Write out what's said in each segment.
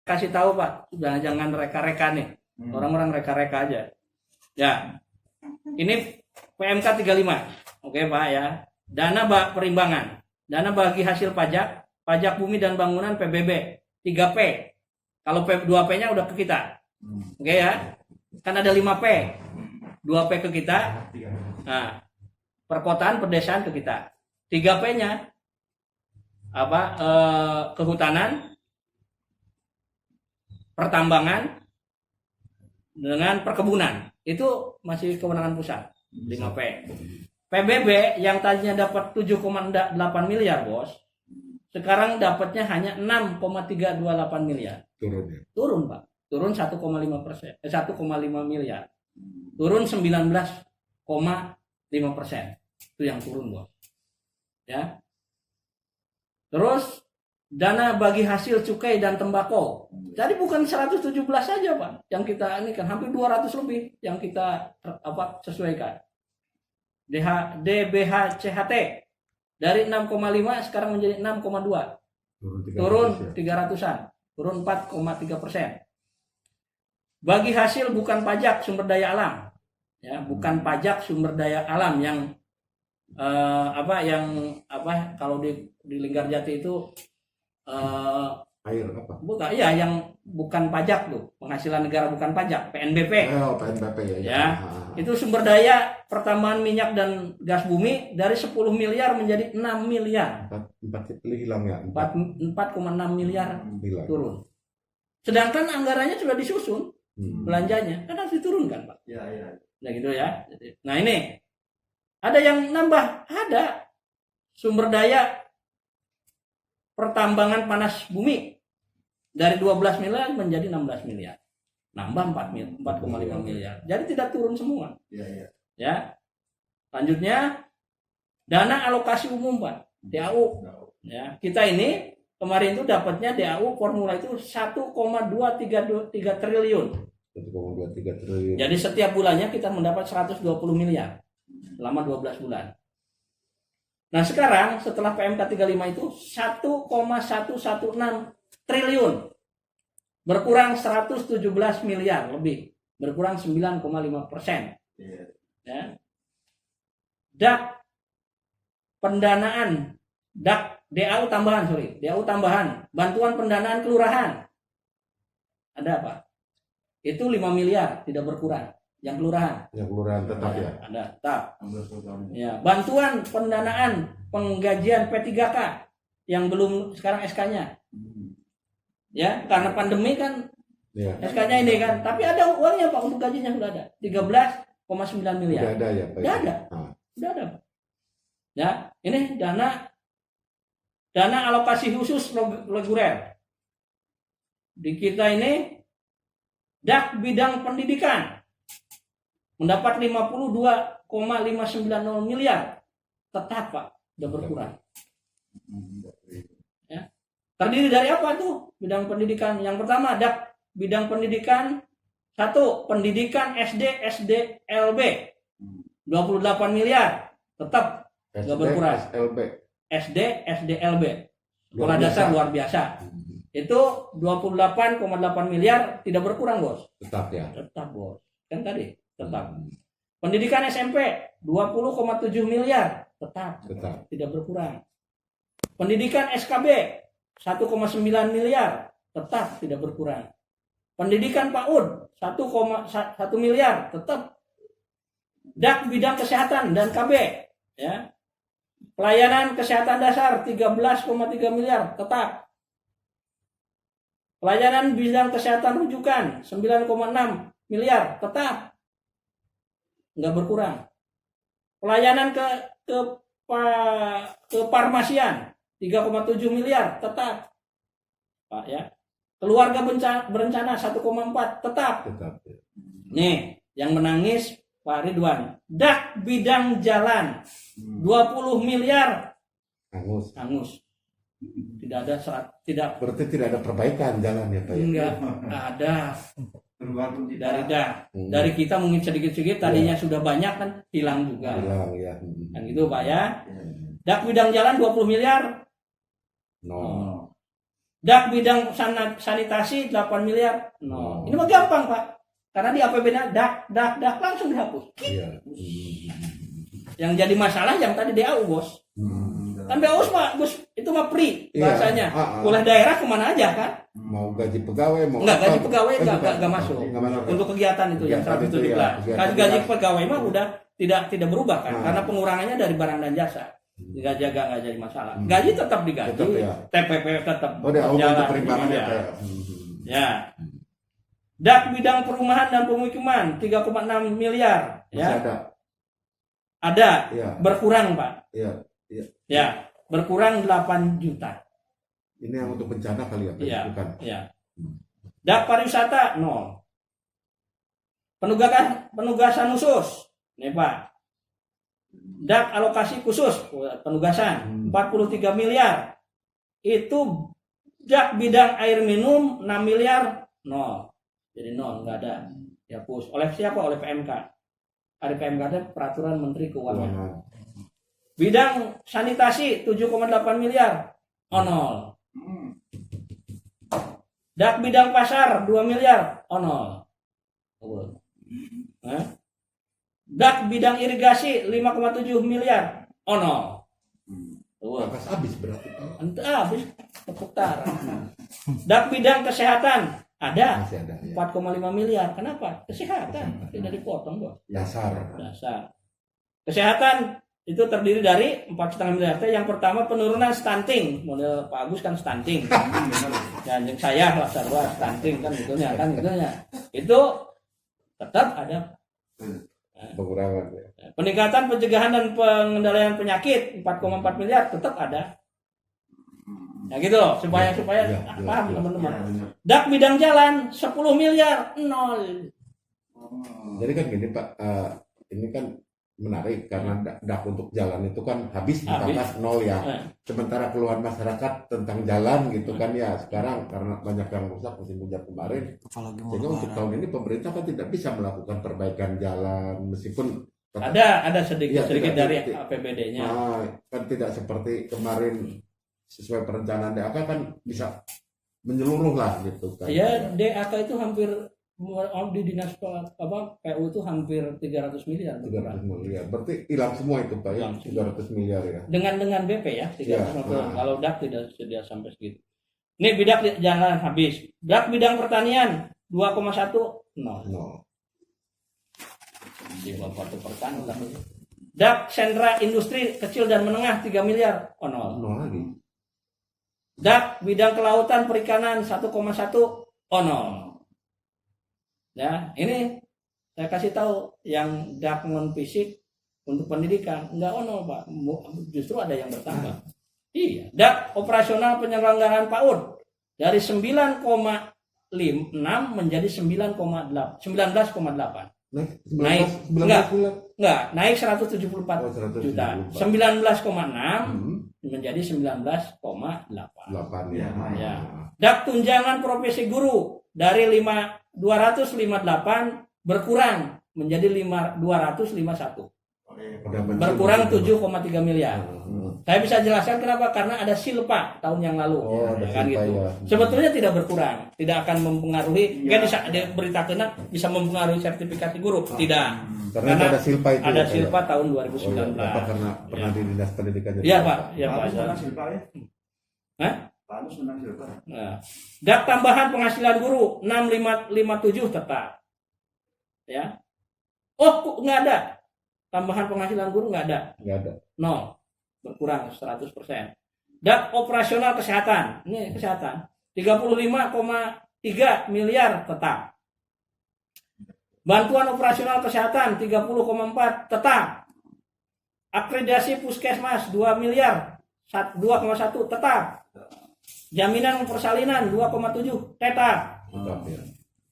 kasih tahu Pak, jangan reka-reka nih. Orang-orang reka-reka aja. Ya. Ini PMK 35. Oke Pak ya. Dana perimbangan. Dana bagi hasil pajak, pajak bumi dan bangunan PBB 3P. Kalau 2P-nya udah ke kita. Oke ya. Kan ada 5P. 2P ke kita. Nah, perkotaan, perdesaan ke kita. 3P-nya kehutanan, pertambangan dengan perkebunan. Itu masih kewenangan pusat. 5P. PBB yang tadinya dapat 7,8 miliar, Bos. Sekarang dapatnya hanya 6,328 miliar. Turun, Pak. Turun 1,5%. 1,5 miliar. Turun 19,5%. Itu yang turun, Bos. Ya. Terus dana bagi hasil cukai dan tembakau. Jadi bukan 117 saja, Pak. Yang kita ini kan hampir 200 lebih yang kita sesuaikan. DBHCHT dari 6,5 sekarang menjadi 6,2. Turun 300-an. Turun 4,3%. Bagi hasil bukan pajak sumber daya alam. Ya, bukan pajak sumber daya alam yang kalau di Linggarjati itu air apa? Bukan, iya yang bukan pajak tuh, penghasilan negara bukan pajak, PNBP. PNBP ya. Itu sumber daya pertambangan minyak dan gas bumi dari 10 miliar menjadi 6 miliar. 4 hilang ya. 4,6 miliar hilang. Turun. Sedangkan anggarannya sudah disusun, belanjanya kan harus diturunkan, Pak. Iya. Nah gitu ya. Nah ini ada yang nambah, ada sumber daya pertambangan panas bumi dari 12 miliar menjadi 16 miliar. Nambah 4,5 miliar. Jadi tidak turun semua. Iya. Ya. Lanjutnya dana alokasi umum, Pak. DAU. Ya, kita ini kemarin itu dapatnya DAU formula itu 1,233 triliun. 1,23 triliun. Jadi setiap bulannya kita mendapat 120 miliar selama 12 bulan. Nah sekarang setelah PMK 35 itu 1,116 triliun. Berkurang 117 miliar lebih. Berkurang 9,5%. Ya. DAK pendanaan, DAU tambahan, bantuan pendanaan kelurahan. Ada apa? Itu 5 miliar tidak berkurang. Yang kelurahan tetap ya. Ada tetap. Ya, bantuan pendanaan penggajian P3K yang belum sekarang SK-nya. Ya, karena pandemi kan SK-nya ini kan, tapi ada uangnya Pak untuk gajinya sudah ada. 13,9 miliar. Sudah ada ya, Pak. Sudah ada. Sudah ada. Ya, ini dana alokasi khusus reguler. Di kita ini DAK bidang pendidikan mendapat 52,590 miliar. Tetap Pak, sudah berkurang. Ya. Terdiri dari apa tuh bidang pendidikan? Yang pertama DAK bidang pendidikan 1, pendidikan SD SDLB 28 miliar. Tetap nggak berkurang. SD SDLB sekolah dasar luar biasa. Itu 28,8 miliar tidak berkurang, Bos. Tetap ya. Tetap, Bos. Kan tadi tetap. Pendidikan SMP 20,7 miliar tetap tidak berkurang. Pendidikan SKB 1,9 miliar tetap tidak berkurang. Pendidikan PAUD 1,1 miliar tetap. DAK bidang kesehatan dan KB ya. Pelayanan kesehatan dasar 13,3 miliar tetap. Pelayanan bidang kesehatan rujukan 9,6 miliar tetap. Enggak berkurang. Pelayanan ke farmasian 3,7 miliar tetap. Pak ya. Keluarga berencana 1,4 tetap. Nih, yang menangis Pak Ridwan. DAK bidang jalan 20 miliar hangus. Tidak ada berarti tidak ada perbaikan jalan ya Pak. Enggak ada. Dari kita mungkin sedikit-sedikit tadinya sudah banyak kan hilang juga. Ya. Kan gitu Pak ya. DAK bidang jalan 20 miliar. No. Dak bidang sanitasi 8 miliar. No. Ini mah gampang, Pak. Karena di APBD dak langsung dihapus. Iya. Yang jadi masalah yang tadi DAU, Bos. Kan DAU mah, Bos, itu mah free bahasanya. Oleh daerah kemana aja kan? Mau gaji pegawai, mau enggak, gaji pegawai enggak masuk. Untuk kegiatan itu yang 117. Gaji pegawai mah udah tidak berubah kan, karena pengurangannya dari barang dan jasa. Nggak jadi masalah. Gaji tetap digaji, tetap, ya. TPP tetap jalan. Perimbangan ya. Ya. Dak bidang perumahan dan pemukiman 3,6 miliar. Ya. Ada. Ya. Berkurang, Pak. Iya. Ya, berkurang 8 juta. Ini yang untuk bencana kali ya, Pak? Iya. Bukan. Iya. Dak pariwisata 0. Penugasan khusus. Nih, Pak. Dak alokasi khusus penugasan 43 miliar. Itu dak bidang air minum 6 miliar 0. Jadi 0, enggak ada. Dihapus. Oleh siapa? Oleh PMK. Ada PMK, ada peraturan Menteri Keuangan. Bidang sanitasi 7,8 miliar 0. Dak bidang pasar 2 miliar 0. Dak bidang irigasi 5,7 miliar 0. Pas habis berarti. Entah habis tepuk tangan. Dak bidang kesehatan ada 4,5 miliar. Kenapa? Kesehatan tidak dipotong, Bos. Dasar. Kesehatan itu terdiri dari 4,5 miliar. Yang pertama penurunan stunting. Model Pak Agus kan stunting. Dan yang saya kelas 2 stunting kan itunya. Itu tetap ada pengurangan. Peningkatan pencegahan dan pengendalian penyakit 4,4 miliar tetap ada. Ya gitu loh, supaya paham teman-teman. Dak bidang jalan 10 miliar 0. Jadi kan gini Pak, ini kan menarik karena dak untuk jalan itu kan habis dipangkas 0 ya. Sementara keluhan masyarakat tentang jalan gitu kan ya sekarang karena banyak yang rusak musim hujan kemarin. Sehingga untuk tahun ini pemerintah kan tidak bisa melakukan perbaikan jalan meskipun ada sedikit dari APBD-nya. Kan tidak seperti kemarin sesuai perencanaan DAK kan bisa menyeluruh lah gitu kan. Ya DAK itu hampir di dinas PU itu hampir 300 miliar. 300 miliar. Berarti hilang semua itu Pak ya. 300 miliar ya. Dengan BP ya 300 miliar. Kalau DAK tidak sampai segitu. Ini bidang jalan habis. DAK bidang pertanian 2,1 0. Di bawah pertanian. DAK sentra industri kecil dan menengah 3 miliar 0 lagi. DAK bidang kelautan perikanan 1,1 0. Ya, ini saya kasih tahu yang DAK non fisik untuk pendidikan enggak 0 Pak. Justru ada yang bertambah. Iya, DAK operasional penyelenggaraan PAUD dari 9,6 menjadi 19,8. Naik naik 174 juta. 19,6 menjadi 19,8. Ya. DAK tunjangan profesi guru dari 258 berkurang menjadi 251. Berkurang 7,3 miliar. Saya bisa jelaskan kenapa, karena ada silpa tahun yang lalu. Kan gitu. Ya. Sebetulnya tidak berkurang, tidak akan mempengaruhi. Kan bisa diberitakan bisa mempengaruhi sertifikasi guru, tidak. Karena ada silpa itu. Ada silpa tahun 2019. Apa karena pernah di dinas pendidikan? Iya Pak, iya Pak. Silpa ya. Hah? Pak menang silpa. Nah, DAK tambahan penghasilan guru 6557 tetap. Ya. Oh, nggak ada. Tambahan penghasilan guru nggak ada. 0. Berkurang 100%. DAK operasional kesehatan. Ini kesehatan. 35,3 miliar tetap. Bantuan operasional kesehatan 30,4 tetap. Akreditasi puskesmas 2 miliar 2,1 tetap. Jaminan persalinan 2,7 tetap.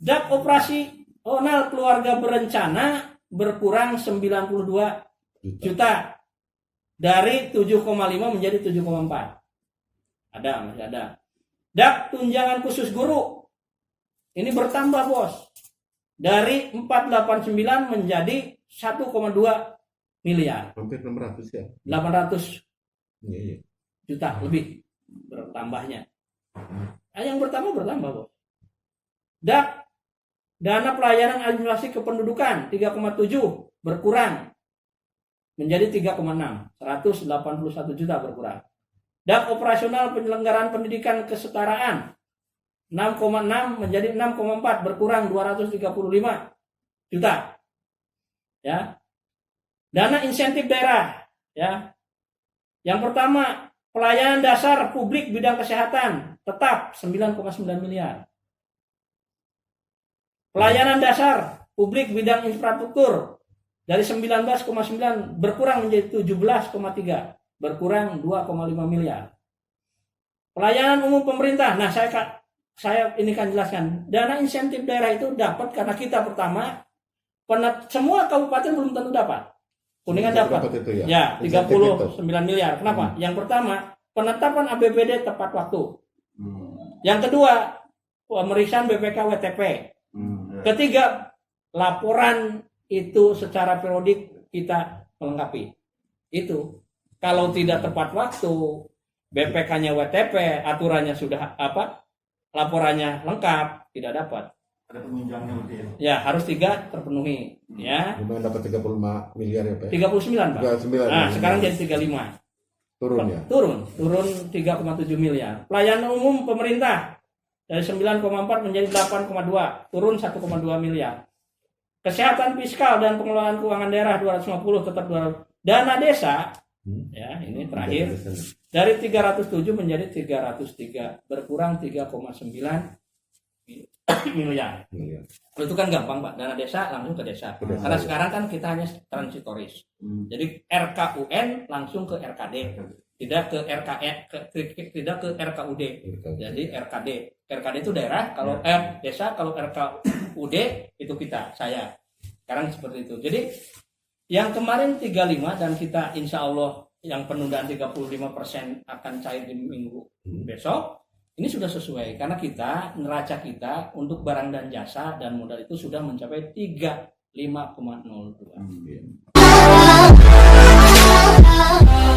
DAK operasional keluarga berencana berkurang 92 juta dari 7,5 menjadi 7,4. Masih ada. DAK tunjangan khusus guru ini bertambah Bos, dari 489 menjadi 1,2 miliar. Hampir 600 ya. 800 juta lebih bertambahnya. Yang bertambah Bos. DAK, dana pelayanan administrasi kependudukan 3,7 berkurang menjadi 3,6, 181 juta berkurang. DAK operasional penyelenggaraan pendidikan kesetaraan 6,6 menjadi 6,4 berkurang 235 juta. Ya. Dana insentif daerah, ya. Yang pertama, pelayanan dasar publik bidang kesehatan tetap 9,9 miliar. Pelayanan dasar publik bidang infrastruktur dari 19,9 berkurang menjadi 17,3, berkurang 2,5 miliar. Pelayanan umum pemerintah, nah saya ini kan jelaskan, dana insentif daerah itu dapat karena kita pertama, semua kabupaten belum tentu dapat. Kuningan dapat itu ya 39 miliar. Kenapa? Yang pertama, penetapan APBD tepat waktu. Yang kedua, pemeriksaan BPK WTP. Ketiga, laporan itu secara periodik kita melengkapi. Itu kalau tidak tepat waktu, BPK-nya WTP, aturannya sudah laporannya lengkap, tidak dapat. Ada penunjangnya berarti ya? Ya, harus 3 terpenuhi. Ya. Lumayan dapat 35 miliar ya Pak? 39 Pak. 39. Nah, sekarang jadi 35. Turun ya? Turun 3,7 miliar. Pelayanan umum pemerintah dari 9,4 menjadi 8,2, turun 1,2 miliar. Kesehatan fiskal dan pengelolaan keuangan daerah 250 tetap 200. Dana desa, ya ini terakhir, dari 307 menjadi 303, berkurang 3,9 miliar. Itu kan gampang Pak, dana desa langsung ke desa. Karena sekarang kan kita hanya transitoris. Jadi RKUN langsung ke RKD, tidak ke tidak ke RKUD. Jadi RKD itu daerah, kalau desa, kalau RKUD itu saya. Sekarang seperti itu. Jadi yang kemarin 35 dan kita insya Allah yang penundaan 35% akan cair di minggu besok. Ini sudah sesuai karena kita neraca kita untuk barang dan jasa dan modal itu sudah mencapai 35,02.